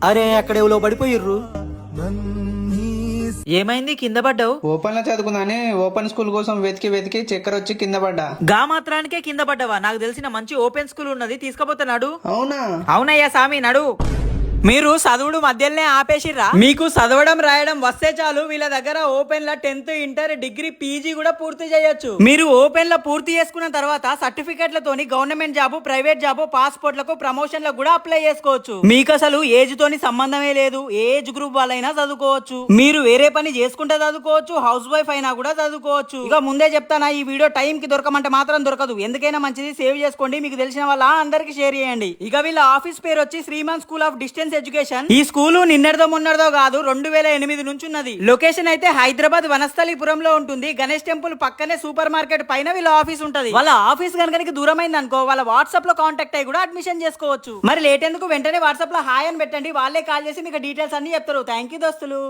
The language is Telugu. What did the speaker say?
అరే అక్కడ ఎవరో పడిపోయిర్రు. ఏమైంది, కింద పడ్డావు? ఓపెన్ లో చదువుకున్నానే, ఓపెన్ స్కూల్ కోసం వెతికి వెతికి చక్కెర వచ్చి కింద పడ్డా. గా మాత్రానికే కింద పడ్డావా? నాకు తెలిసిన మంచి ఓపెన్ స్కూల్ ఉన్నది, తీసుకపోతే నడు. అవునా? అవునయ్యా సామి, నడు. మీరు చదువుడు మధ్యలోనే ఆపేసిర్రా? మీకు చదవడం రాయడం వస్తే చాలు, వీళ్ళ దగ్గర ఓపెన్ లా 10th ఇంటర్ డిగ్రీ పీజీ కూడా పూర్తి చేయొచ్చు. మీరు ఓపెన్ లో పూర్తి చేసుకున్న తర్వాత సర్టిఫికెట్లతోని గవర్నమెంట్ జాబ్, ప్రైవేట్ జాబ్, పాస్పోర్ట్లకు, ప్రమోషన్లకు కూడా అప్లై చేసుకోవచ్చు. మీకు అసలు ఏజ్ తోని సంబంధమే లేదు, ఏ ఏజ్ గ్రూప్ వాళ్ళైనా చదువుకోవచ్చు. మీరు వేరే పని చేసుకుంటే చదువుకోవచ్చు, హౌస్ వైఫ్ అయినా కూడా చదువుకోవచ్చు. ఇక ముందే చెప్తానా, ఈ వీడియో టైం కి దొరకమంటే మాత్రం దొరకదు. ఎందుకైనా మంచిది, సేవ్ చేసుకోండి, మీకు తెలిసిన వాళ్ళ అందరికి షేర్ చేయండి. ఇక వీళ్ళ ఆఫీస్ పేరు వచ్చి Shriman school of distance education. ఈ స్కూలు నిన్నటిదో మొన్నటిదో కాదు, 2008 నుంచి ఉన్నది. లొకేషన్ అయితే హైదరాబాద్ వనస్థలిపురంలో ఉంటుంది. గణేష్ టెంపుల్ పక్కనే సూపర్ మార్కెట్ పైన వీళ్ళ ఆఫీస్ ఉంటది. వాళ్ళ ఆఫీస్ కనుక దూరమైంది అనుకో, వాళ్ళ వాట్సాప్ లో కాంటాక్ట్ అయ్యి కూడా అడ్మిషన్ చేసుకోవచ్చు. మరి లేట్ ఎందుకు, వెంటనే వాట్సాప్ లో హాయ్ అని పెట్టండి, వాళ్ళే కాల్ చేసి మీకు డీటెయిల్స్ అన్ని చెప్తారు. థ్యాంక్ యూ దోస్తులు.